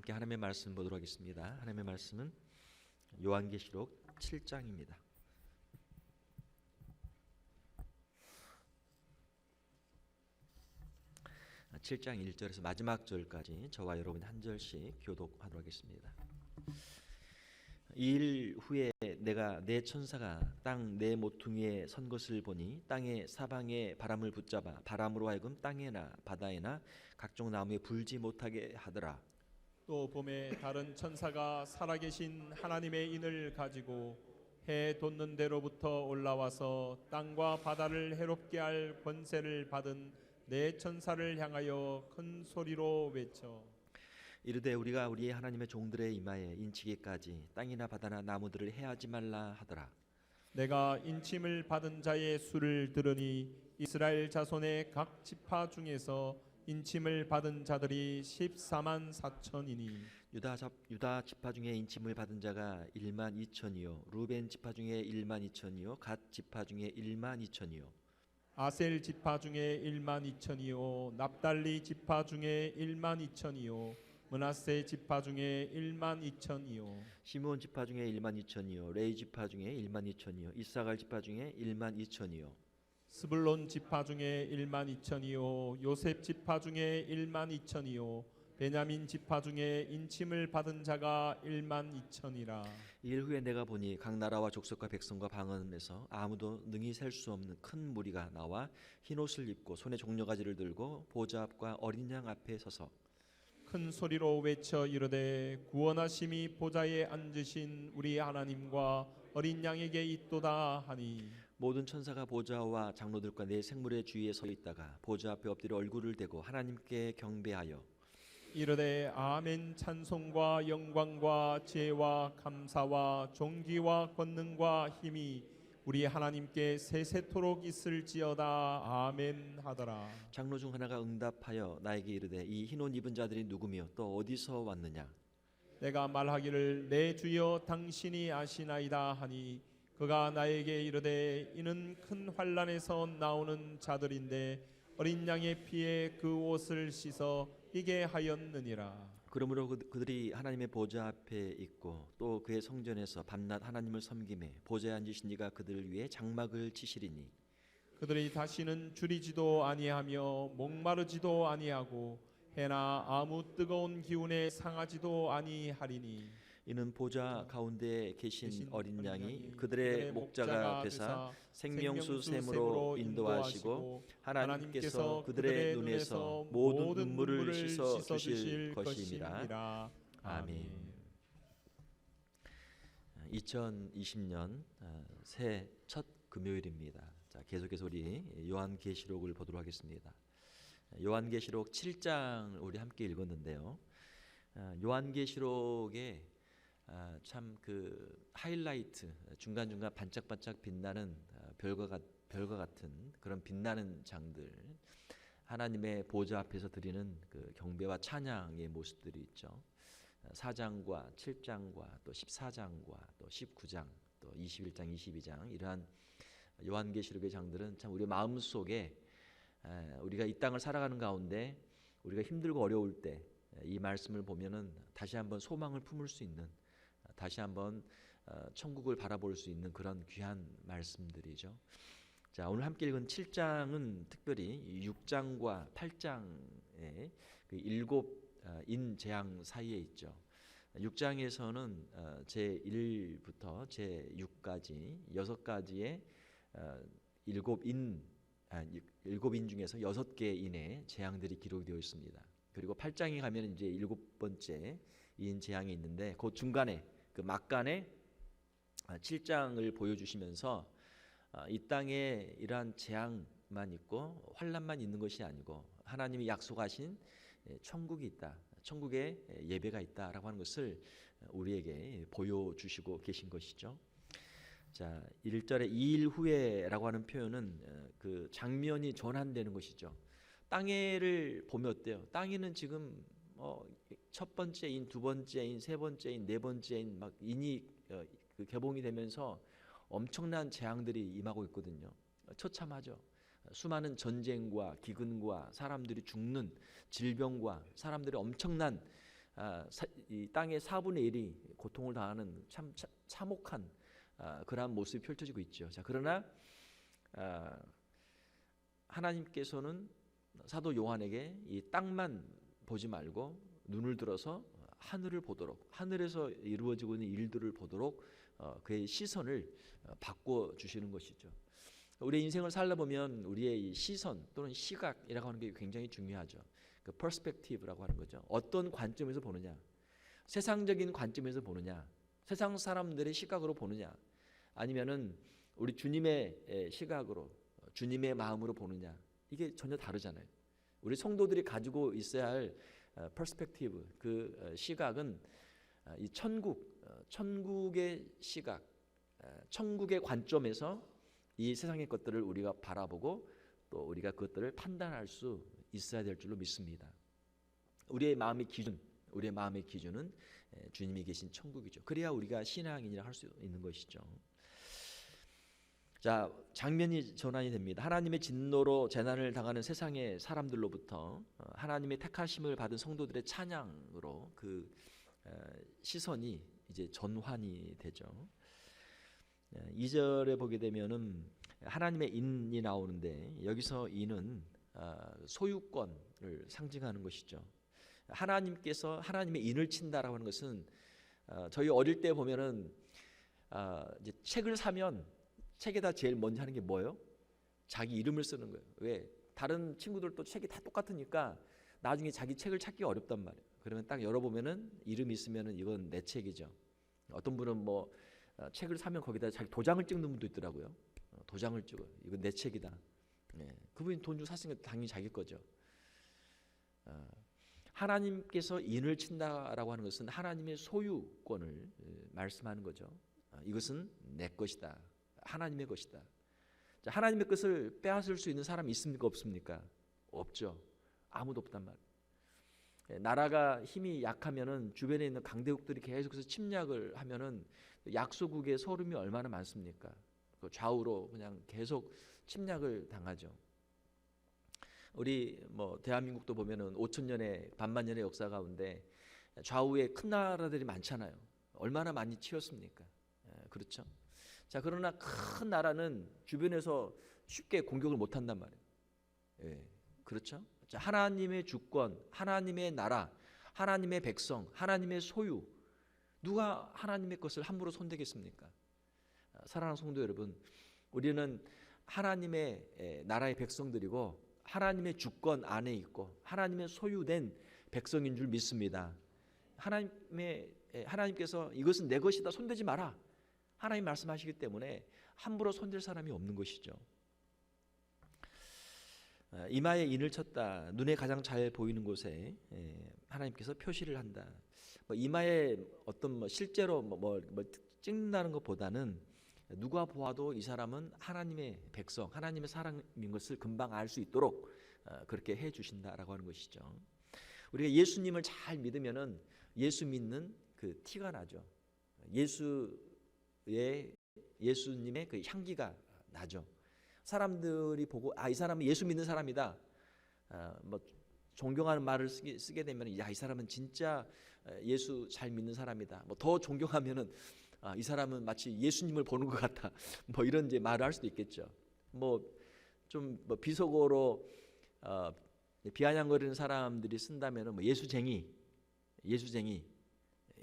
함께 하나님의 말씀 보도록 하겠습니다. 하나님의 말씀은 요한계시록 7장입니다. 7장 1절에서 마지막 절까지 저와 여러분이 한 절씩 교독하도록 하겠습니다. 이 일 후에 내가 내 천사가 땅 네 모퉁이에 선 것을 보니 땅의 사방에 바람을 붙잡아 바람으로 하여금 땅에나 바다에나 각종 나무에 불지 못하게 하더라. 또 봄에 다른 천사가 살아계신 하나님의 인을 가지고 해 돋는 데로부터 올라와서 땅과 바다를 해롭게 할 권세를 받은 네 천사를 향하여 큰 소리로 외쳐 이르되 우리가 우리 하나님의 종들의 이마에 인치기까지 땅이나 바다나 나무들을 해하지 말라 하더라. 내가 인침을 받은 자의 수를 들으니 이스라엘 자손의 각 지파 중에서 인침을 받은 자들이 14만 4천이니 유다 지파 중에 인침을 받은 자가 1만 2천이요 루벤 지파 중에 1만 2천이요 갓 지파 중에 1만 2천이요 아셀 지파 중에 1만 2천이요 납달리 지파 중에 1만 2천이요 므낫세 지파 중에 1만 2천이요 시므온 지파 중에 1만 2천이요 레위 지파 중에 1만 2천이요 이사갈 지파 중에 1만 2천이요 스불론 지파 중에 1만 2천이요 요셉 지파 중에 1만 2천이요 베냐민 지파 중에 인침을 받은 자가 1만 2천이라. 일 후에 내가 보니 각 나라와 족속과 백성과 방언에서 아무도 능히 셀 수 없는 큰 무리가 나와 흰옷을 입고 손에 종려가지를 들고 보좌 앞과 어린 양 앞에 서서 큰 소리로 외쳐 이르되 구원하심이 보좌에 앉으신 우리 하나님과 어린 양에게 있도다 하니 모든 천사가 보좌와 장로들과 네 생물의 주위에 서 있다가 보좌 앞에 엎드려 얼굴을 대고 하나님께 경배하여 이르되 아멘 찬송과 영광과 지혜와 감사와 존귀와 권능과 힘이 우리 하나님께 세세토록 있을지어다 아멘 하더라. 장로 중 하나가 응답하여 나에게 이르되 이 흰옷 입은 자들이 누구며 또 어디서 왔느냐. 내가 말하기를 내 주여 당신이 아시나이다 하니 그가 나에게 이르되 이는 큰 환난에서 나오는 자들인데 어린 양의 피에 그 옷을 씻어 이게 하였느니라. 그러므로 그들이 하나님의 보좌 앞에 있고 또 그의 성전에서 밤낮 하나님을 섬기매 보좌에 앉으신 이가 그들을 위해 장막을 치시리니 그들이 다시는 줄이지도 아니하며 목마르지도 아니하고 해나 아무 뜨거운 기운에 상하지도 아니하리니 이는 보좌 가운데 계신 어린 양이 그들의 목자가 되사 생명수 샘으로 인도하시고 하나님께서 그들의 눈에서 모든 눈물을 씻어 주실 것임이라. 아멘. 2020년 새해 첫 금요일입니다. 자, 계속해서 우리 요한계시록을 보도록 하겠습니다. 요한계시록 7장 우리 함께 읽었는데요. 요한계시록에 참 그 하이라이트 중간중간 반짝반짝 빛나는 별과 같은 그런 빛나는 장들 하나님의 보좌 앞에서 드리는 그 경배와 찬양의 모습들이 있죠. 4장과 7장과 또 14장과 또 19장 또 21장 22장 이러한 요한계시록의 장들은 참 우리 마음속에 우리가 이 땅을 살아가는 가운데 우리가 힘들고 어려울 때 이 말씀을 보면은 다시 한번 소망을 품을 수 있는 다시 한번 천국을 바라볼 수 있는 그런 귀한 말씀들이죠. 자, 오늘 함께 읽은 7장은 특별히 6장과 8장의 그 7인 재앙 사이에 있죠. 6장에서는 제1부터 제6까지 6가지의 7인 중에서 6개의 인의 재앙들이 기록되어 있습니다. 그리고 8장에 가면 이제 7번째 인 재앙이 있는데 그 중간에 그 막간에 7장을 보여주시면서 이 땅에 이러한 재앙만 있고 환난만 있는 것이 아니고 하나님이 약속하신 천국이 있다. 천국에 예배가 있다라고 하는 것을 우리에게 보여주시고 계신 것이죠. 자, 1절에 2일 후에라고 하는 표현은 그 장면이 전환되는 것이죠. 땅해를 보면 어때요? 땅해는 지금 첫 번째 인, 두 번째 인, 세 번째 인, 네 번째 인 막 인이 그 개봉이 되면서 엄청난 재앙들이 임하고 있거든요. 처참하죠. 수많은 전쟁과 기근과 사람들이 죽는 질병과 사람들의 엄청난 이 땅의 4분의 1이 고통을 당하는 참 참혹한 그러한 모습이 펼쳐지고 있죠. 자, 그러나 하나님께서는 사도 요한에게 이 땅만 보지 말고 눈을 들어서 하늘을 보도록, 하늘에서 이루어지고 있는 일들을 보도록 그의 시선을 바꿔 주시는 것이죠. 우리의 인생을 살다 보면 우리의 이 시선 또는 시각이라고 하는 게 굉장히 중요하죠. 그 퍼스펙티브라고 하는 거죠. 어떤 관점에서 보느냐, 세상적인 관점에서 보느냐, 세상 사람들의 시각으로 보느냐, 아니면은 우리 주님의 시각으로, 주님의 마음으로 보느냐, 이게 전혀 다르잖아요. 우리 성도들이 가지고 있어야 할 퍼스펙티브, 그 시각은 이 천국의 시각, 천국의 관점에서 이 세상의 것들을 우리가 바라보고 또 우리가 그것들을 판단할 수 있어야 될 줄로 믿습니다. 우리의 마음의 기준은 주님이 계신 천국이죠. 그래야 우리가 신앙인이라 할 수 있는 것이죠. 자, 장면이 전환이 됩니다. 하나님의 진노로 재난을 당하는 세상의 사람들로부터 하나님의 택하심을 받은 성도들의 찬양으로 그 시선이 이제 전환이 되죠. 2절에 보게 되면은 하나님의 인이 나오는데 여기서 인은 소유권을 상징하는 것이죠. 하나님께서 하나님의 인을 친다라고 하는 것은 저희 어릴 때 보면은 이제 책을 사면 책에다 제일 먼저 하는 게 뭐예요? 자기 이름을 쓰는 거예요. 왜? 다른 친구들도 책이 다 똑같으니까 나중에 자기 책을 찾기가 어렵단 말이에요. 그러면 딱 열어보면은 이름이 있으면은 이건 내 책이죠. 어떤 분은 뭐 책을 사면 거기다 자기 도장을 찍는 분도 있더라고요. 도장을 찍어요. 이건 내 책이다. 그분이 돈 주고 샀으니까 당연히 자기 거죠. 하나님께서 인을 친다라고 하는 것은 하나님의 소유권을 말씀하는 거죠. 이것은 내 것이다. 하나님의 것이다. 자, 하나님의 것을 빼앗을 수 있는 사람이 있습니까? 없습니까? 없죠. 아무도 없단 말이에요. 나라가 힘이 약하면은 주변에 있는 강대국들이 계속해서 침략을 하면은 약소국의 서름이 얼마나 많습니까? 그 좌우로 그냥 계속 침략을 당하죠. 우리 뭐 대한민국도 보면은 5,000년의 반만년의 역사 가운데 좌우에 큰 나라들이 많잖아요. 얼마나 많이 치였습니까? 그렇죠. 자, 그러나 큰 나라는 주변에서 쉽게 공격을 못 한단 말이에요. 그렇죠. 자, 하나님의 주권, 하나님의 나라, 하나님의 백성, 하나님의 소유, 누가 하나님의 것을 함부로 손대겠습니까? 사랑하는 성도 여러분, 우리는 하나님의 나라의 백성들이고 하나님의 주권 안에 있고 하나님의 소유된 백성인 줄 믿습니다. 하나님께서 이것은 내 것이다, 손대지 마라, 하나님 말씀하시기 때문에 함부로 손댈 사람이 없는 것이죠. 이마에 인을 쳤다. 눈에 가장 잘 보이는 곳에 하나님께서 표시를 한다. 이마에 어떤 실제로 찍는다는 것보다는 누가 보아도 이 사람은 하나님의 백성, 하나님의 사람인 것을 금방 알 수 있도록 그렇게 해 주신다라고 하는 것이죠. 우리가 예수님을 잘 믿으면은 예수 믿는 그 티가 나죠. 예수님의 그 향기가 나죠. 사람들이 보고 이 사람은 예수 믿는 사람이다. 뭐 존경하는 말을 쓰게 되면 이 사람은 진짜 예수 잘 믿는 사람이다. 뭐 더 존경하면은 이 사람은 마치 예수님을 보는 것 같다. 뭐 이런 이제 말을 할 수도 있겠죠. 뭐 좀 비속어로 비아냥거리는 사람들이 쓴다면은 뭐 예수쟁이,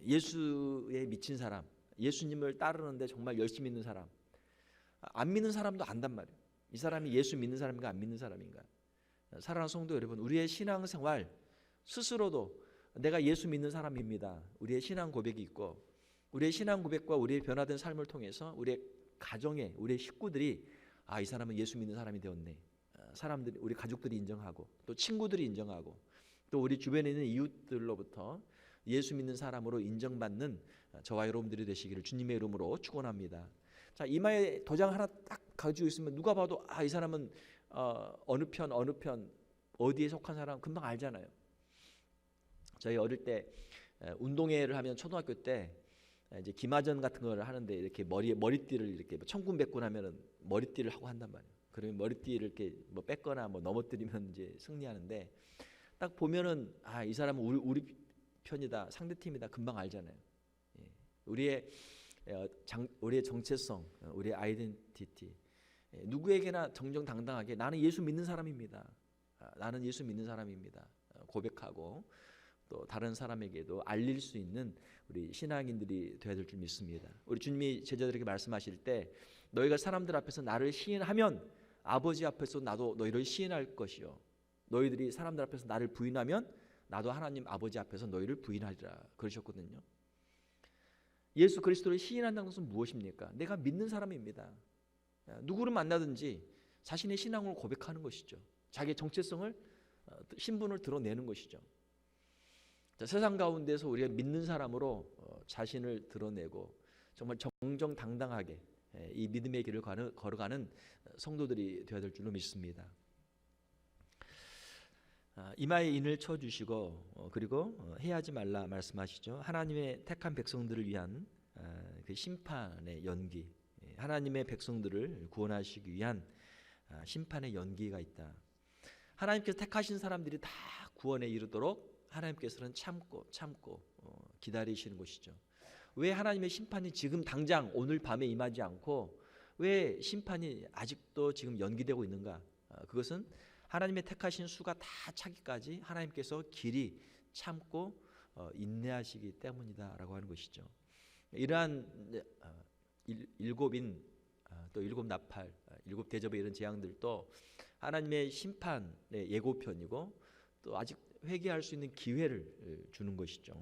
예수에 미친 사람, 예수님을 따르는데 정말 열심히 있는 사람, 안 믿는 사람도 안단 말이에요. 이 사람이 예수 믿는 사람인가 안 믿는 사람인가. 사랑하는 성도 여러분, 우리의 신앙생활 스스로도 내가 예수 믿는 사람입니다. 우리의 신앙 고백이 있고 우리의 신앙 고백과 우리의 변화된 삶을 통해서 우리의 가정에 우리의 식구들이 이 사람은 예수 믿는 사람이 되었네. 사람들이, 우리 가족들이 인정하고 또 친구들이 인정하고 또 우리 주변에 있는 이웃들로부터 예수 믿는 사람으로 인정받는 저와 여러분들이 되시기를 주님의 이름으로 축원합니다. 자, 이마에 도장 하나 딱 가지고 있으면 누가 봐도 이 사람은 어느 편 어디에 속한 사람 금방 알잖아요. 저희 어릴 때 운동회를 하면 초등학교 때 이제 기마전 같은 걸 하는데 이렇게 머리띠를 이렇게 천군백군 하면은 머리띠를 하고 한단 말이에요. 그러면 머리띠를 이렇게 뭐 뺏거나 뭐 넘어뜨리면 이제 승리하는데 딱 보면은 이 사람은 우리 편이다, 상대팀이다 금방 알잖아요. 예. 우리의 정체성, 우리의 아이덴티티, 누구에게나 정정당당하게 나는 예수 믿는 사람입니다. 나는 예수 믿는 사람입니다. 고백하고 또 다른 사람에게도 알릴 수 있는 우리 신앙인들이 되어야 될 줄 믿습니다. 우리 주님이 제자들에게 말씀하실 때 너희가 사람들 앞에서 나를 시인하면 아버지 앞에서 나도 너희를 시인할 것이요 너희들이 사람들 앞에서 나를 부인하면 나도 하나님 아버지 앞에서 너희를 부인하리라 그러셨거든요. 예수 그리스도를 시인한다는 것은 무엇입니까? 내가 믿는 사람입니다. 누구를 만나든지 자신의 신앙을 고백하는 것이죠. 자기의 정체성을 신분을 드러내는 것이죠. 자, 세상 가운데서 우리가 믿는 사람으로 자신을 드러내고 정말 정정당당하게 이 믿음의 길을 걸어가는 성도들이 되어야 될 줄로 믿습니다. 이마에 인을 쳐주시고 그리고 해하지 말라 말씀하시죠. 하나님의 택한 백성들을 위한 그 심판의 연기, 하나님의 백성들을 구원하시기 위한 심판의 연기가 있다. 하나님께서 택하신 사람들이 다 구원에 이르도록 하나님께서는 참고 기다리시는 것이죠. 왜 하나님의 심판이 지금 당장 오늘 밤에 임하지 않고 왜 심판이 아직도 지금 연기되고 있는가? 그것은 하나님의 택하신 수가 다 차기까지 하나님께서 길이 참고 인내하시기 때문이다라고 하는 것이죠. 이러한 일곱인 또 일곱 나팔, 일곱 대접의 이런 재앙들도 하나님의 심판의 예고편이고 또 아직 회개할 수 있는 기회를 주는 것이죠.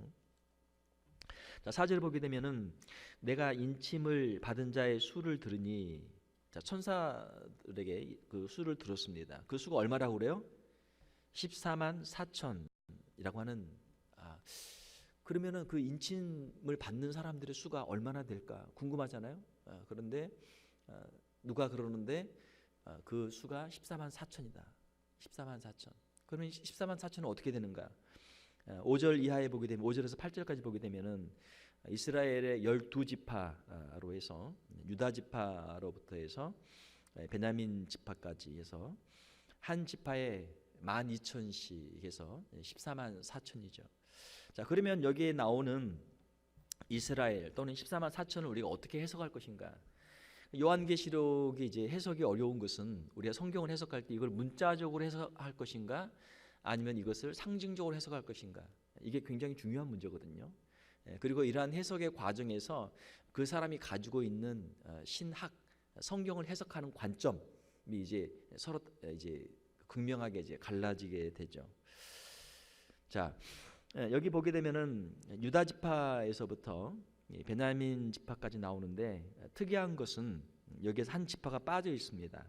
자, 4절 보게 되면은 내가 인침을 받은 자의 수를 들으니, 자, 천사들에게 그 수를 들었습니다. 그 수가 얼마라고 그래요? 14만 4천이라고 하는, 그러면은 그 인침을 받는 사람들의 수가 얼마나 될까 궁금하잖아요. 그런데 누가 그러는데 그 수가 14만 4천이다. 14만 4천. 그러면 14만 4천은 어떻게 되는가? 5절 이하에 보게 되면 5절에서 8절까지 보게 되면은 이스라엘의 12지파로 해서 유다 지파로부터 해서 베냐민 지파까지 해서 한 지파에 12,000씩 해서 14만 4천이죠. 자, 그러면 여기에 나오는 이스라엘 또는 14만 4천을 우리가 어떻게 해석할 것인가? 요한계시록이 이제 해석이 어려운 것은 우리가 성경을 해석할 때 이걸 문자적으로 해석할 것인가 아니면 이것을 상징적으로 해석할 것인가, 이게 굉장히 중요한 문제거든요. 그리고 이러한 해석의 과정에서 그 사람이 가지고 있는 신학, 성경을 해석하는 관점이 이제 서로 이제 극명하게 이제 갈라지게 되죠. 자, 여기 보게 되면은 유다 지파에서부터 베냐민 지파까지 나오는데 특이한 것은 여기에서 한 지파가 빠져 있습니다.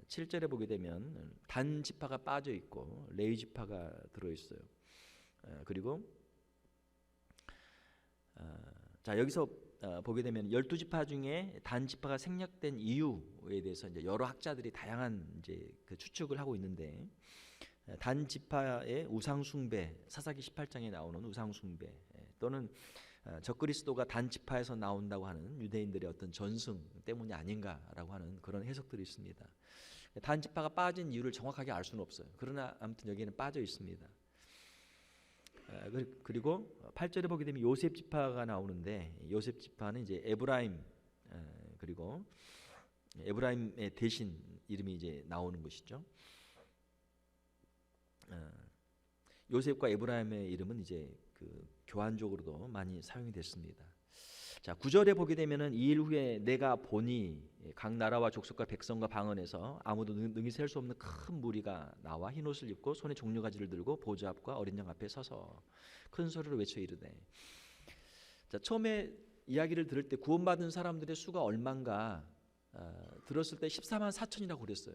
7절에 보게 되면 단 지파가 빠져 있고 레위 지파가 들어 있어요. 그리고 자, 여기서 보게 되면 12지파 중에 단 지파가 생략된 이유에 대해서 이제 여러 학자들이 다양한 이제 그 추측을 하고 있는데, 단 지파의 우상 숭배, 사사기 18장에 나오는 우상 숭배, 또는 적그리스도가 단 지파에서 나온다고 하는 유대인들의 어떤 전승 때문이 아닌가라고 하는 그런 해석들이 있습니다. 단 지파가 빠진 이유를 정확하게 알 수는 없어요. 그러나 아무튼 여기에는 빠져 있습니다. 그리고 8절에 보게 되면 요셉 지파가 나오는데, 요셉 지파는 이제 에브라임, 그리고 에브라임의 대신 이름이 이제 나오는 것이죠. 요셉과 에브라임의 이름은 이제 그 교환적으로도 많이 사용이 됐습니다. 자, 9절에 보게 되면은 이 일 후에 내가 보니 각 나라와 족속과 백성과 방언에서 아무도 능히 셀 수 없는 큰 무리가 나와 흰 옷을 입고 손에 종려가지를 들고 보좌 앞과 어린 양 앞에 서서 큰 소리로 외쳐 이르되. 자, 처음에 이야기를 들을 때 구원받은 사람들의 수가 얼마인가 들었을 때 14만 4천이라고 그랬어요.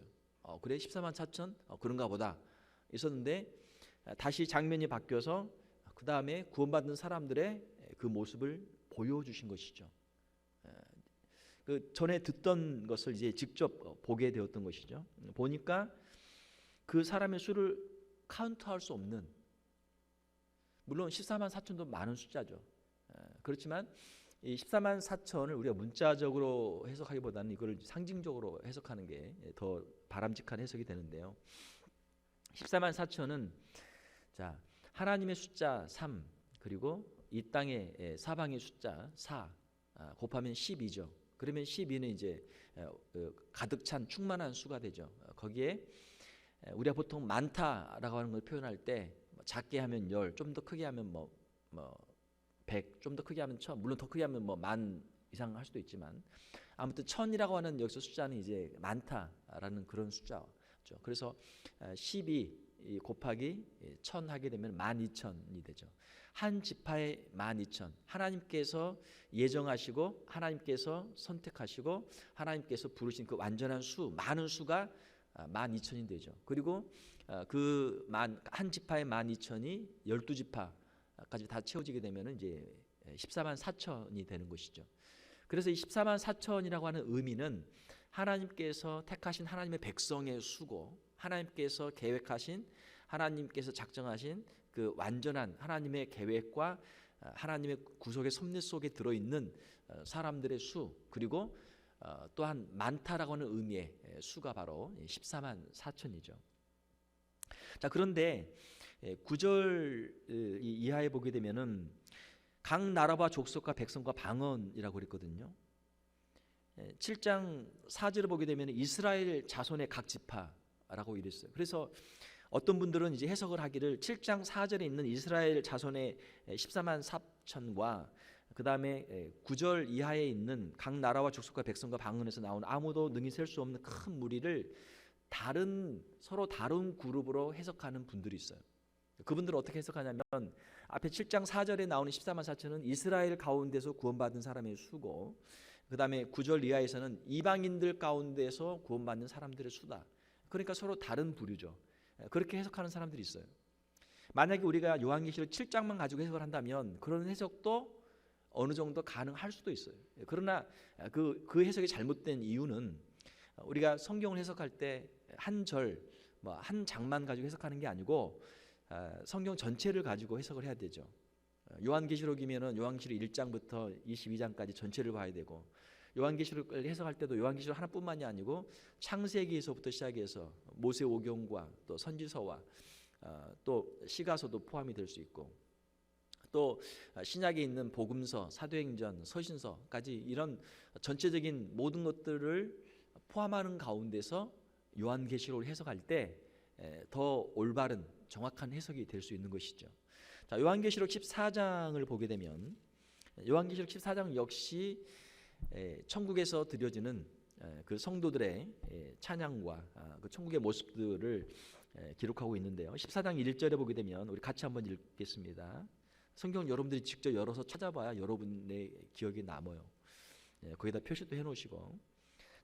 그래 14만 4천? 그런가 보다 있었는데, 다시 장면이 바뀌어서 그 다음에 구원받은 사람들의 그 모습을 보여주신 것이죠. 그 전에 듣던 것을 이제 직접 보게 되었던 것이죠. 보니까 그 사람의 수를 카운트할 수 없는, 물론 14만 4천도 많은 숫자죠. 그렇지만 이 14만 4천을 우리가 문자적으로 해석하기보다는 이걸 상징적으로 해석하는 게 더 바람직한 해석이 되는데요. 14만 4천은 자, 하나님의 숫자 3, 그리고 이 땅의 사방의 숫자 4 곱하면 12죠. 그러면 12는 이제 가득 찬 충만한 수가 되죠. 거기에 우리가 보통 많다라고 하는 걸 표현할 때 작게 하면 10, 좀 더 크게 하면 뭐 100, 좀 더 크게 하면 1000, 물론 더 크게 하면 뭐 10,000 이상 할 수도 있지만 아무튼 1000이라고 하는 여기서 숫자는 이제 많다라는 그런 숫자죠. 그래서 12 곱하기 1000 하게 되면 12,000이 되죠. 한 지파에 12,000. 하나님께서 예정하시고 하나님께서 선택하시고 하나님께서 부르신 그 완전한 수, 많은 수가 12,000이 되죠. 그리고 그 한 지파의 12,000이 12지파까지 다 채워지게 되면 이제 14만 4천이 되는 것이죠. 그래서 이 14만 4천이라고 하는 의미는 하나님께서 택하신 하나님의 백성의 수고, 하나님께서 계획하신, 하나님께서 작정하신 그 완전한 하나님의 계획과 하나님의 구속의 섭리 속에 들어있는 사람들의 수, 그리고 또한 많다라고 하는 의미의 수가 바로 14만 4천이죠. 자, 그런데 9절 이하에 보게 되면은 각 나라와 족속과 백성과 방언이라고 그랬거든요. 7장 4절을 보게 되면 이스라엘 자손의 각 지파라고 이랬어요. 그래서 어떤 분들은 이제 해석을 하기를 7장 4절에 있는 이스라엘 자손의 14만 4천과 그 다음에 9절 이하에 있는 각 나라와 족속과 백성과 방언에서 나온 아무도 능히 셀 수 없는 큰 무리를 서로 다른 그룹으로 해석하는 분들이 있어요. 그분들은 어떻게 해석하냐면 앞에 7장 4절에 나오는 14만 4천은 이스라엘 가운데서 구원받은 사람의 수고, 그 다음에 9절 이하에서는 이방인들 가운데서 구원받는 사람들의 수다. 그러니까 서로 다른 부류죠. 그렇게 해석하는 사람들이 있어요. 만약에 우리가 요한계시록 7장만 가지고 해석을 한다면 그런 해석도 어느 정도 가능할 수도 있어요. 그러나 그 해석이 잘못된 이유는 우리가 성경을 해석할 때 한 절, 한 장만 가지고 해석하는 게 아니고 성경 전체를 가지고 해석을 해야 되죠. 요한계시록이면은 요한계시록 1장부터 22장까지 전체를 봐야 되고, 요한계시록을 해석할 때도 요한계시록 하나뿐만이 아니고 창세기에서부터 시작해서 모세오경과 또 선지서와 또 시가서도 포함이 될 수 있고, 또 신약에 있는 복음서, 사도행전, 서신서까지 이런 전체적인 모든 것들을 포함하는 가운데서 요한계시록을 해석할 때 더 올바른 정확한 해석이 될 수 있는 것이죠. 자, 요한계시록 14장을 보게 되면 요한계시록 14장 역시 천국에서 드려지는 그 성도들의 찬양과 그 천국의 모습들을 기록하고 있는데요. 14장 1절에 보게 되면 우리 같이 한번 읽겠습니다. 성경 여러분들이 직접 열어서 찾아봐야 여러분의 기억에 남아요. 거기다 표시도 해놓으시고.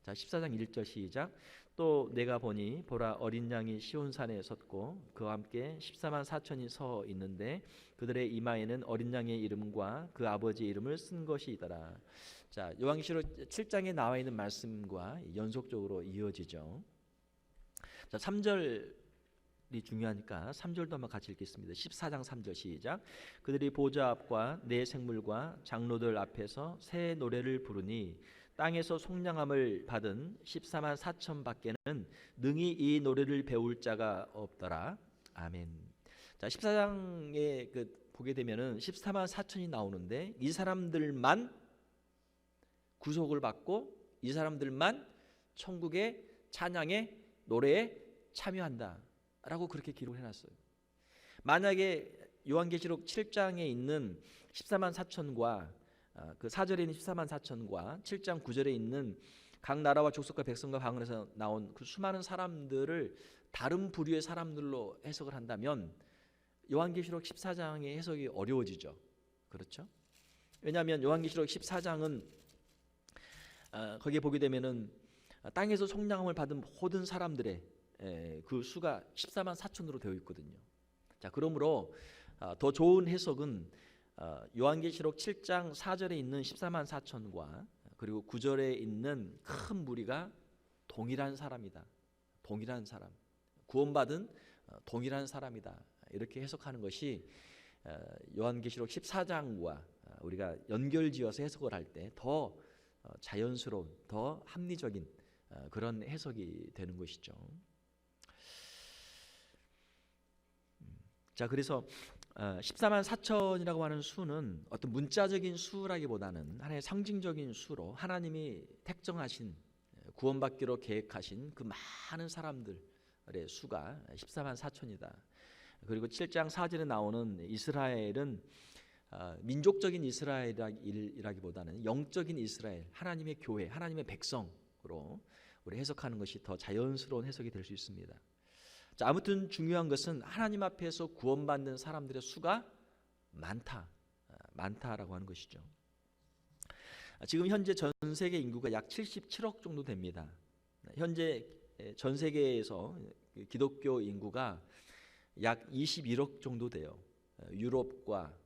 자, 14장 1절 시작. 또 내가 보니 보라 어린 양이 시온산에 섰고 그와 함께 14만 4천이 서 있는데 그들의 이마에는 어린 양의 이름과 그 아버지의 이름을 쓴 것이더라. 자, 요한계시록 7장에 나와 있는 말씀과 연속적으로 이어지죠. 자, 3절이 중요하니까 3절도 한번 같이 읽겠습니다. 14장 3절 시작. 그들이 보좌 앞과 네 생물과 장로들 앞에서 새 노래를 부르니 땅에서 속량함을 받은 14만 4천 밖에는 능히 이 노래를 배울 자가 없더라. 아멘. 자, 14장에 보게 되면은 14만 4천이 나오는데 이 사람들만 구속을 받고 이 사람들만 천국의 찬양의 노래에 참여한다라고 그렇게 기록을 해놨어요. 만약에 요한계시록 7장에 있는 14만 4천과 그 4절에 있는 14만 4천과 7장 9절에 있는 각 나라와 족속과 백성과 방언에서 나온 그 수많은 사람들을 다른 부류의 사람들로 해석을 한다면 요한계시록 14장의 해석이 어려워지죠. 그렇죠? 왜냐하면 요한계시록 14장은 거기에 보게 되면은 땅에서 속량함을 받은 모든 사람들의 그 수가 14만 4천으로 되어 있거든요. 자, 그러므로 더 좋은 해석은 요한계시록 7장 4절에 있는 14만 4천과 그리고 9절에 있는 큰 무리가 동일한 사람이다. 동일한 사람. 구원받은 동일한 사람이다. 이렇게 해석하는 것이 요한계시록 14장과 우리가 연결지어서 해석을 할 때 더 자연스러운, 더 합리적인 그런 해석이 되는 것이죠. 자, 그래서 14만 4천이라고 하는 수는 어떤 문자적인 수라기보다는 하나의 상징적인 수로 하나님이 택정하신 구원받기로 계획하신 그 많은 사람들의 수가 14만 4천이다. 그리고 7장 4절에 나오는 이스라엘은 민족적인 이스라엘이라기보다는 영적인 이스라엘, 하나님의 교회, 하나님의 백성으로 우리 해석하는 것이 더 자연스러운 해석이 될 수 있습니다. 자, 아무튼 중요한 것은 하나님 앞에서 구원받는 사람들의 수가 많다라고 하는 것이죠. 지금 현재 전 세계 인구가 약 77억 정도 됩니다. 현재 전 세계에서 기독교 인구가 약 21억 정도 돼요. 유럽과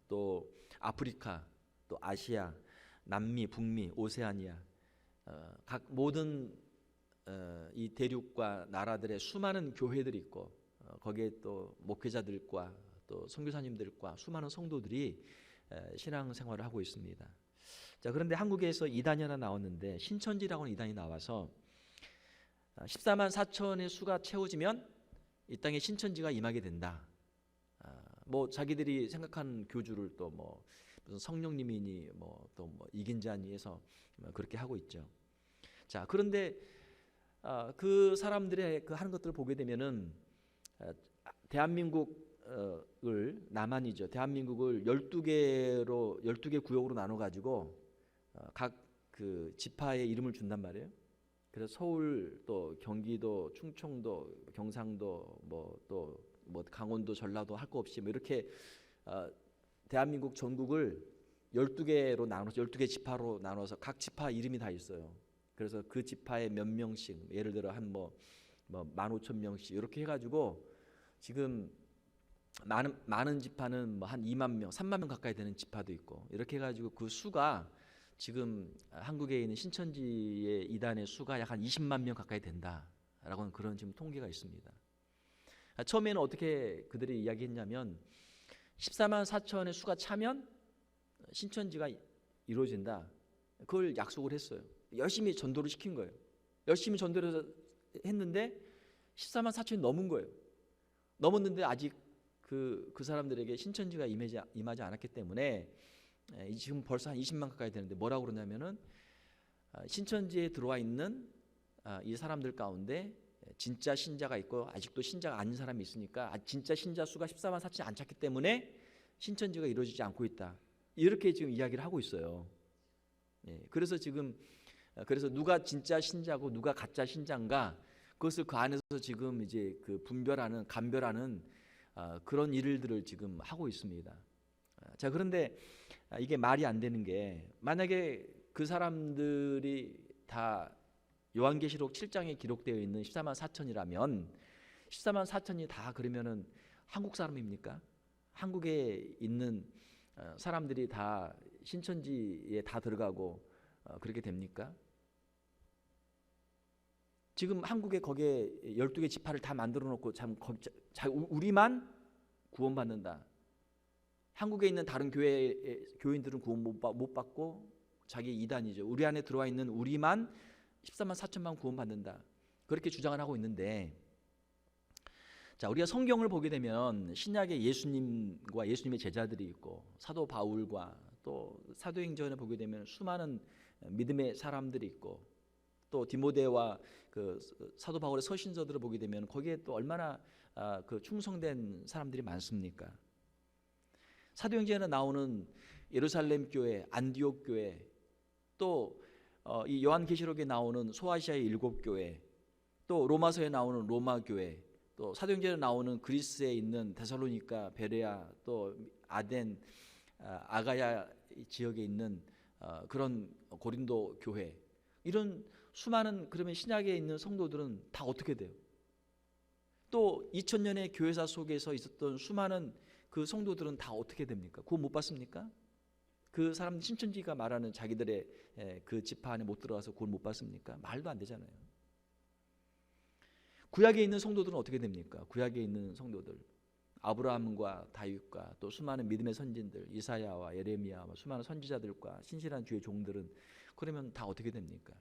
또 아프리카, 또 아시아, 남미, 북미, 오세아니아 각 모든 이 대륙과 나라들의 수많은 교회들이 있고 거기에 또 목회자들과 또 선교사님들과 수많은 성도들이 신앙생활을 하고 있습니다. 자, 그런데 한국에서 이단이 하나 나왔는데 신천지라고 하는 이단이 나와서 14만 4천의 수가 채워지면 이 땅에 신천지가 임하게 된다. 뭐 자기들이 생각하는 교주를 또 뭐 무슨 성령님이니 뭐 또 뭐 이긴 자니 해서 그렇게 하고 있죠. 자, 그런데 그 사람들의 그 하는 것들을 보게 되면은 대한민국을 남한이죠. 대한민국을 12개 구역으로 나눠 가지고 각 그 지파의 이름을 준단 말이에요. 그래서 서울, 또 경기도, 충청도, 경상도, 뭐 또 뭐 강원도, 전라도 할 거 없이 뭐 이렇게 대한민국 전국을 12개로 나눠서 12개 지파로 나눠서 각 지파 이름이 다 있어요. 그래서 그 지파에 몇 명씩, 예를 들어 한 뭐 15,000명씩 이렇게 해가지고 지금 많은 지파는 뭐 한 2만 명, 3만 명 가까이 되는 지파도 있고 이렇게 해가지고 그 수가 지금 한국에 있는 신천지의 이단의 수가 약 한 20만 명 가까이 된다라고 하는 그런 지금 통계가 있습니다. 처음에는 어떻게 그들이 이야기했냐면 14만 4천의 수가 차면 신천지가 이루어진다. 그걸 약속을 했어요. 열심히 전도를 시킨 거예요. 열심히 전도를 했는데 14만 4천이 넘은 거예요. 넘었는데 아직 그 사람들에게 신천지가 임하지 않았기 때문에 지금 벌써 한 20만 가까이 되는데 뭐라고 그러냐면은 신천지에 들어와 있는 이 사람들 가운데 진짜 신자가 있고 아직도 신자가 아닌 사람이 있으니까 진짜 신자 수가 14만 4천이 안 찼기 때문에 신천지가 이루어지지 않고 있다. 이렇게 지금 이야기를 하고 있어요. 그래서 지금 그래서 누가 진짜 신자고 누가 가짜 신자인가 그것을 그 안에서 지금 이제 그 감별하는 그런 일들을 지금 하고 있습니다. 자, 그런데 이게 말이 안 되는 게 만약에 그 사람들이 다 요한계시록 7장에 기록되어 있는 14만 4천이라면 14만 4천이 다 그러면은 한국 사람입니까? 한국에 있는 사람들이 다 신천지에 다 들어가고 그렇게 됩니까? 지금 한국에 거기에 12개 지파를 다 만들어 놓고 우리만 구원받는다. 한국에 있는 다른 교인들은 구원 못 받고 자기 이단이죠. 우리 안에 들어와 있는 우리만 14만 4천만 구원받는다. 그렇게 주장을 하고 있는데 자, 우리가 성경을 보게 되면 신약에 예수님과 예수님의 제자들이 있고 사도 바울과 또 사도행전을 보게 되면 수많은 믿음의 사람들이 있고 또 디모데와 그 사도 바울의 서신서들을 보게 되면 거기에 또 얼마나 그 충성된 사람들이 많습니까? 사도행전에 나오는 예루살렘 교회, 안디옥 교회, 또 이 요한계시록에 나오는 소아시아의 7교회, 또 로마서에 나오는 로마 교회, 또 사도행전에 나오는 그리스에 있는 데살로니가, 베레아, 또 아덴, 아가야 지역에 있는 그런 고린도 교회, 이런 수많은 그러면 신약에 있는 성도들은 다 어떻게 돼요? 또 2000년의 교회사 속에서 있었던 수많은 그 성도들은 다 어떻게 됩니까? 구원 못 받습니까? 그 사람 신천지가 말하는 자기들의 그 지파 안에 못 들어가서 구원 못 받습니까? 말도 안 되잖아요. 구약에 있는 성도들은 어떻게 됩니까? 구약에 있는 성도들, 아브라함과 다윗과 또 수많은 믿음의 선진들, 이사야와 예레미야와 수많은 선지자들과 신실한 주의 종들은 그러면 다 어떻게 됩니까?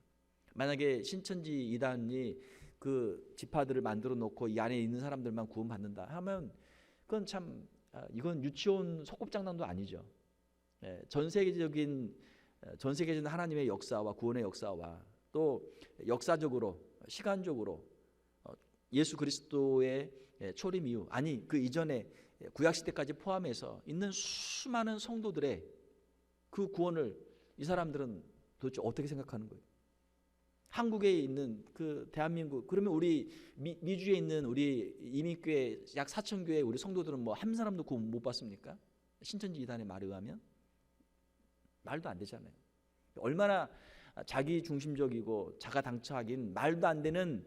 만약에 신천지 이단이 그 지파들을 만들어 놓고 이 안에 있는 사람들만 구원받는다 하면 그건 참 이건 유치원 소꿉장난도 아니죠. 전 세계적인 하나님의 역사와 구원의 역사와 또 역사적으로 시간적으로 예수 그리스도의 초림 이후 아니 그 이전에 구약 시대까지 포함해서 있는 수많은 성도들의 그 구원을 이 사람들은 도대체 어떻게 생각하는 거예요? 한국에 있는 그 대한민국 그러면 우리 미주에 있는 우리 이민교회 약 4천 교회 우리 성도들은 뭐 한 사람도 구원 못 받습니까? 신천지 이단의 말에 의하면 말도 안 되잖아요. 얼마나 자기 중심적이고 자가당착인 말도 안 되는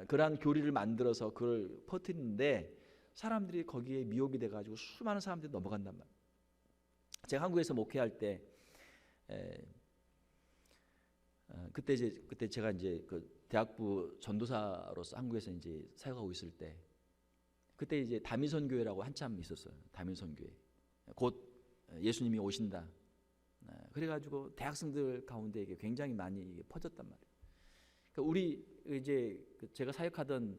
그러한 교리를 만들어서 그걸 퍼뜨리는데 사람들이 거기에 미혹이 돼가지고 수많은 사람들이 넘어간단 말이에요. 제가 한국에서 목회할 때 그때 제가 이제 그 대학부 전도사로서 한국에서 이제 사역하고 있을 때 그때 이제 다민선 교회라고 한참 있었어요. 다민선 교회 곧 예수님이 오신다. 그래가지고 대학생들 가운데 이게 굉장히 많이 퍼졌단 말이에요. 그러니까 우리 이제 제가 사역하던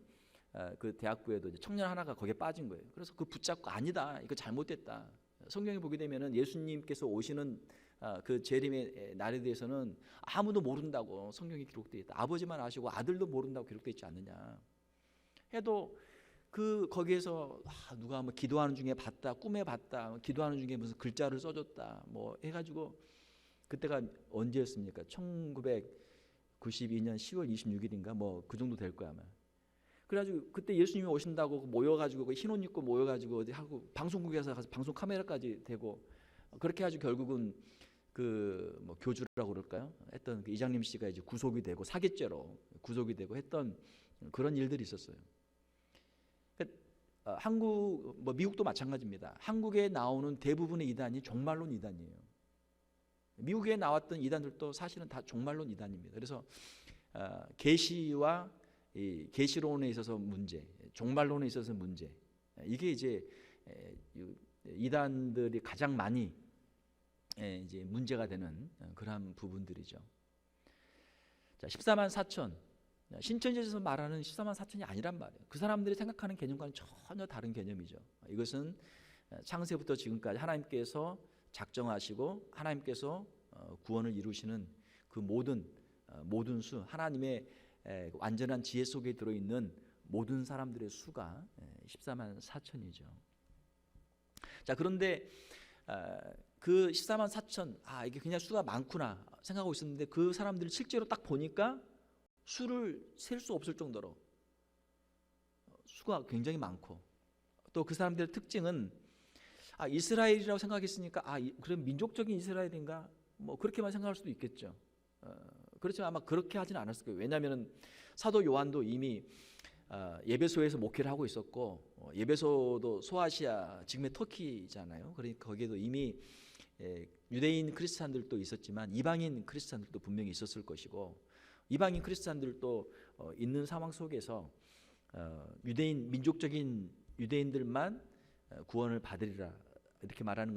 그 대학부에도 이제 청년 하나가 거기에 빠진 거예요. 그래서 그 붙잡고 아니다, 이거 잘못됐다. 성경에 보게 되면은 예수님께서 오시는 그 재림의 날에 대해서는 아무도 모른다고 성경에 기록되어 있다. 아버지만 아시고 아들도 모른다고 기록되어 있지 않느냐. 해도 그 거기에서 누가 뭐 기도하는 중에 봤다, 꿈에 봤다, 기도하는 중에 무슨 글자를 써줬다, 뭐 해가지고 그때가 언제였습니까? 1992년 10월 26일인가 뭐 그 정도 될 거야 아마. 그래가지고 그때 예수님이 오신다고 모여가지고 흰 옷 입고 모여가지고 어디 하고 방송국에서 가서 방송 카메라까지 대고 그렇게 해가지고 결국은 그 뭐 교주라고 그럴까요? 했던 그 이장림 씨가 이제 구속이 되고 사기죄로 구속이 되고 했던 그런 일들이 있었어요. 한국 뭐 미국도 마찬가지입니다. 한국에 나오는 대부분의 이단이 종말론 이단이에요. 미국에 나왔던 이단들도 사실은 다 종말론 이단입니다. 그래서 계시와 이 계시론에 있어서 문제, 종말론에 있어서 문제, 이게 이제 이단들이 가장 많이 이제 문제가 되는 그러한 부분들이죠. 자, 14만 4천 신천지에서 말하는 14만 4천이 아니란 말이에요. 그 사람들이 생각하는 개념과는 전혀 다른 개념이죠. 이것은 창세부터 지금까지 하나님께서 작정하시고 하나님께서 구원을 이루시는 그 모든 수 하나님의 완전한 지혜 속에 들어있는 모든 사람들의 수가 14만 4천이죠. 자, 그런데 그 14만 4천 이게 그냥 수가 많구나 생각하고 있었는데 그 사람들을 실제로 딱 보니까 수를 셀 수 없을 정도로 수가 굉장히 많고 또 그 사람들의 특징은 이스라엘이라고 생각했으니까 그럼 민족적인 이스라엘인가 뭐 그렇게만 생각할 수도 있겠죠. 그렇지만 아마 그렇게 하지는 않았을 거예요. 왜냐하면 사도 요한도 이미 예배소에서 목회를 하고 있었고 예배소도 소아시아 지금의 터키잖아요. 그러니까 거기에도 이미 유대인 크리스찬들도 있었지만 이방인 크리스찬들도 분명히 있었을 것이고 이방인 크리스찬들도 있는 상황 속에서 유대인 민족적인 유대인들만 구원을 받으리라 이렇게 말하는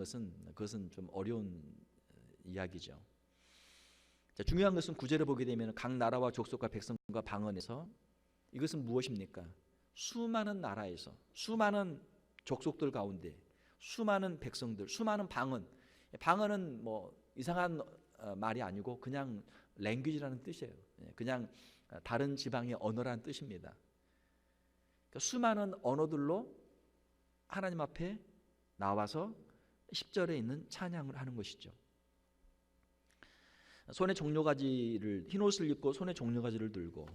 그것은 좀 어려운 이야기죠. 자, 중요한 것은 구절을 보게 되면 각 나라와 족속과 백성과 방언에서 이것은 무엇입니까? 수많은 나라에서 수많은 족속들 가운데 수많은 백성들 수많은 방언은 뭐 이상한 말이 아니고 그냥 랭귀지라는 뜻이에요. 그냥 다른 지방의 언어라는 뜻입니다. 그러니까 수많은 언어들로 하나님 앞에 나와서 10절에 있는 찬양을 하는 것이죠. 손에 종려가지를 흰옷을 입고 손에 종려가지를 들고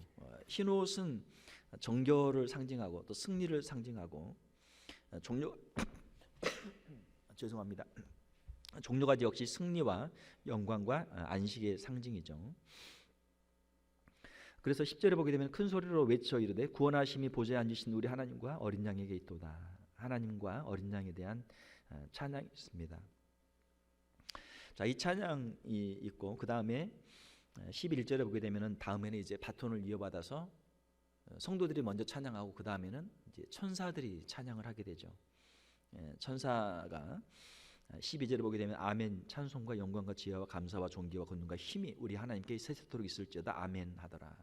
흰옷은 정결을 상징하고 또 승리를 상징하고 죄송합니다. 종려가지 역시 승리와 영광과 안식의 상징이죠. 그래서 10절에 보게 되면 큰 소리로 외쳐 이르되 구원하심이 보좌에 앉으신 우리 하나님과 어린 양에게 있도다. 하나님과 어린 양에 대한 찬양이 있습니다. 자, 이 찬양이 있고 그 다음에 11절에 보게 되면은 다음에는 이제 바톤을 이어받아서 성도들이 먼저 찬양하고 그 다음에는 이제 천사들이 찬양을 하게 되죠. 천사가 12절에 보게 되면 아멘 찬송과 영광과 지혜와 감사와 존귀와 권능과 힘이 우리 하나님께 세세토록 있을지어다 아멘 하더라.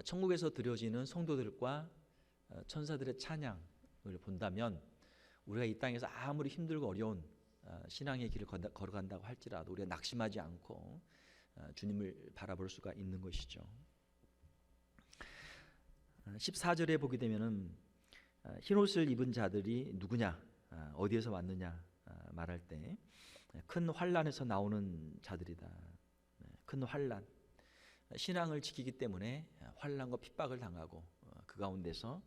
천국에서 드려지는 성도들과 천사들의 찬양 본다면 우리가 이 땅에서 아무리 힘들고 어려운 신앙의 길을 걸어간다고 할지라도 우리가 낙심하지 않고 주님을 바라볼 수가 있는 것이죠. 14절에 보게 되면은 흰옷을 입은 자들이 누구냐, 어디에서 왔느냐 말할 때 큰 환난에서 나오는 자들이다. 큰 환난, 신앙을 지키기 때문에 환난과 핍박을 당하고 그 가운데서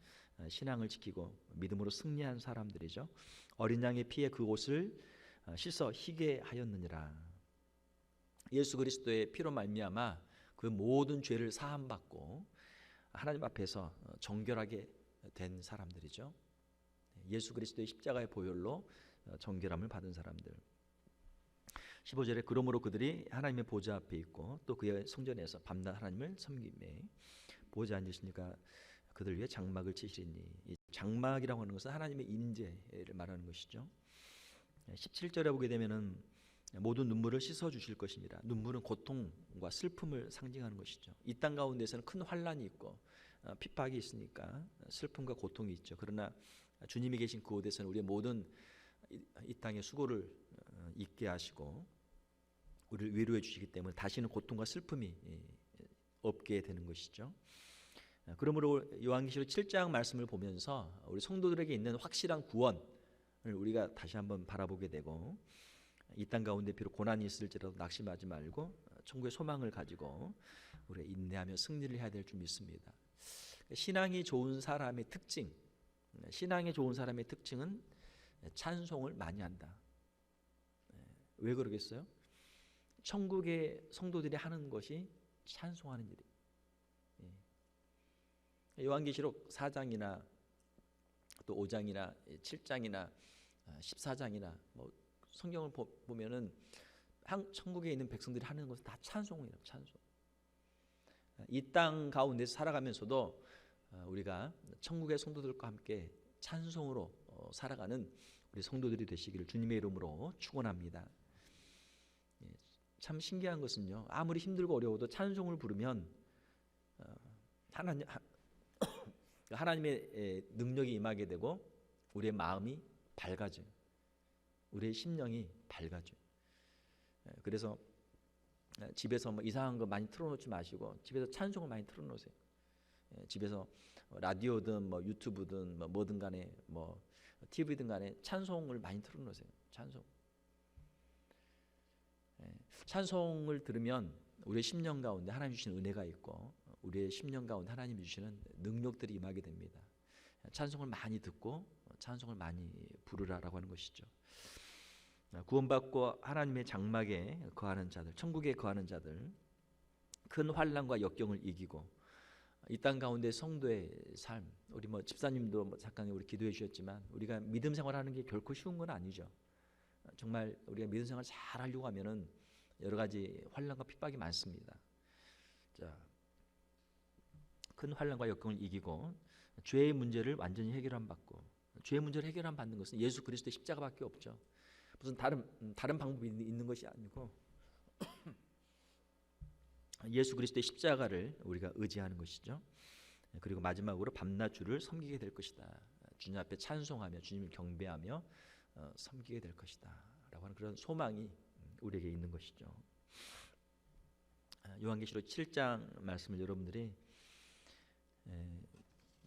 신앙을 지키고 믿음으로 승리한 사람들이죠. 어린 양의 피에 그 옷을 씻어 희게 하였느니라. 예수 그리스도의 피로 말미암아 그 모든 죄를 사함받고 하나님 앞에서 정결하게 된 사람들이죠. 예수 그리스도의 십자가의 보혈로 정결함을 받은 사람들. 15절에 그러므로 그들이 하나님의 보좌 앞에 있고 또 그의 성전에서 밤낮 하나님을 섬기매 보좌 앉으시니까 그들 위에 장막을 치시리니, 이 장막이라고 하는 것은 하나님의 임재를 말하는 것이죠. 17절에 보게 되면은 모든 눈물을 씻어 주실 것입니다. 눈물은 고통과 슬픔을 상징하는 것이죠. 이 땅 가운데서는 큰 환난이 있고 핍박이 있으니까 슬픔과 고통이 있죠. 그러나 주님이 계신 그곳에서는 우리의 모든 이 땅의 수고를 잊게 하시고 우리를 위로해 주시기 때문에 다시는 고통과 슬픔이 없게 되는 것이죠. 그러므로 요한계시록 7장 말씀을 보면서 우리 성도들에게 있는 확실한 구원을 우리가 다시 한번 바라보게 되고, 이 땅 가운데 비록 고난이 있을지라도 낙심하지 말고 천국의 소망을 가지고 우리가 인내하며 승리를 해야 될 줄 믿습니다. 신앙이 좋은 사람의 특징, 신앙이 좋은 사람의 특징은 찬송을 많이 한다. 왜 그러겠어요? 천국의 성도들이 하는 것이 찬송하는 일이에요. 요한계시록 4장이나 또 5장이나 7장이나 14장이나 뭐 성경을 보면은 천국에 있는 백성들이 하는 것은 다 찬송이에요. 찬송. 이 땅 가운데서 살아가면서도 우리가 천국의 성도들과 함께 찬송으로 살아가는 우리 성도들이 되시기를 주님의 이름으로 축원합니다. 참 신기한 것은요, 아무리 힘들고 어려워도 찬송을 부르면 하나님의 능력이 임하게 되고 우리의 마음이 밝아져요. 우리의 심령이 밝아져요. 그래서 집에서 뭐 이상한 거 많이 틀어놓지 마시고 집에서 찬송을 많이 틀어놓으세요. 집에서 라디오든 뭐 유튜브든 뭐 뭐든 간에 뭐 TV든 간에 찬송을 많이 틀어놓으세요. 찬송을 들으면 우리의 심령 가운데 하나님 주시는 은혜가 있고 우리의 심령 가운데 하나님 주시는 능력들이 임하게 됩니다. 찬송을 많이 듣고 찬송을 많이 부르라라고 하는 것이죠. 구원받고 하나님의 장막에 거하는 자들, 천국에 거하는 자들, 큰 환난과 역경을 이기고 이 땅 가운데 성도의 삶, 우리 뭐 집사님도 뭐 잠깐 우리 기도해 주셨지만 우리가 믿음 생활하는 게 결코 쉬운 건 아니죠. 정말 우리가 믿음 생활 잘 하려고 하면은 여러 가지 환난과 핍박이 많습니다. 자, 큰 환난과 역경을 이기고 죄의 문제를 완전히 해결함 받고, 죄의 문제를 해결함 받는 것은 예수 그리스도의 십자가밖에 없죠. 무슨 다른 방법이 있는 것이 아니고 예수 그리스도의 십자가를 우리가 의지하는 것이죠. 그리고 마지막으로 밤낮 주를 섬기게 될 것이다. 주님 앞에 찬송하며 주님을 경배하며 섬기게 될 것이다 라고 하는 그런 소망이 우리에게 있는 것이죠. 요한계시록 7장 말씀을 여러분들이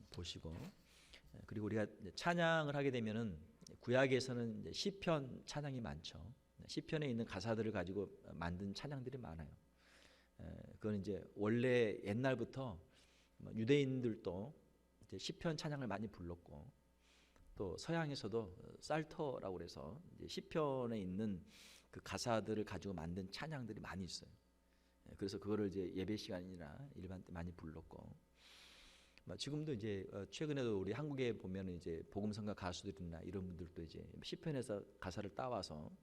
보시고, 그리고 우리가 찬양을 하게 되면은 구약에서는 시편 찬양이 많죠. 시편에 있는 가사들을 가지고 만든 찬양들이 많아요. 그건 이제 원래 옛날부터 유대인들도 이제 시편 찬양을 많이 불렀고, 또 서양에서도 살터라고 그래서 이제 시편에 있는 그 가사들을 가지고 만든 찬양들이 많이 있어요. 그래서 그거를 이제 예배 시간이나 일반 때 많이 불렀고, 지금도 이제 최근에도 우리 한국에 보면은 이제 복음성가 가수들이나 이런 분들도 이제 시편에서 가사를 따와서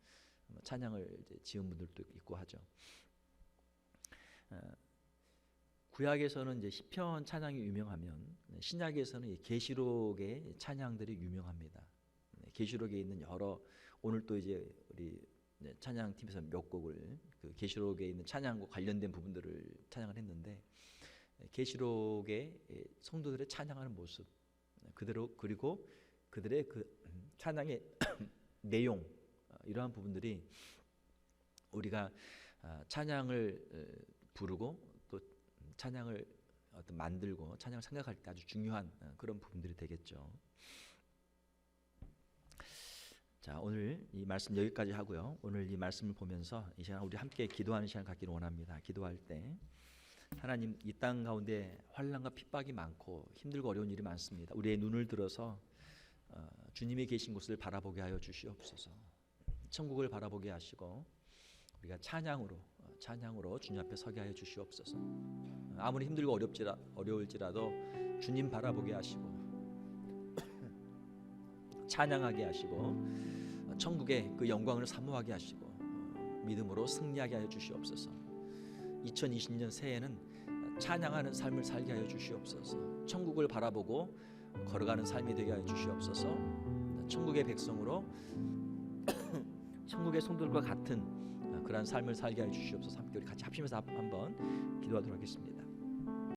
찬양을 이제 지은 분들도 있고 하죠. 구약에서는 이제 시편 찬양이 유명하면 신약에서는 계시록의 찬양들이 유명합니다. 계시록에 있는 여러, 오늘 또 이제 우리 찬양 팀에서 몇 곡을 그 계시록에 있는 찬양과 관련된 부분들을 찬양을 했는데, 계시록의 성도들의 찬양하는 모습 그대로, 그리고 그들의 그 찬양의 내용, 이러한 부분들이 우리가 찬양을 부르고 또 찬양을 어떤 만들고 찬양을 생각할 때 아주 중요한 그런 부분들이 되겠죠. 자, 오늘 이 말씀 여기까지 하고요. 오늘 이 말씀을 보면서 이 시간 우리 함께 기도하는 시간 갖기를 원합니다. 기도할 때 하나님, 이 땅 가운데 환난과 핍박이 많고 힘들고 어려운 일이 많습니다. 우리의 눈을 들어서 주님이 계신 곳을 바라보게 하여 주시옵소서. 천국을 바라보게 하시고 우리가 찬양으로 주님 앞에 서게 하여 주시옵소서. 아무리 힘들고 어려울지라도 주님 바라보게 하시고 찬양하게 하시고 천국의 그 영광을 사모하게 하시고 믿음으로 승리하게 하여 주시옵소서. 2020년 새해에는 찬양하는 삶을 살게 하여 주시옵소서. 천국을 바라보고 걸어가는 삶이 되게 하여 주시옵소서. 천국의 백성으로 천국의 성도들과 같은 그러한 삶을 살게 하여 주시옵소서. 함께 우리 같이 합심해서 한번 기도하도록 하겠습니다.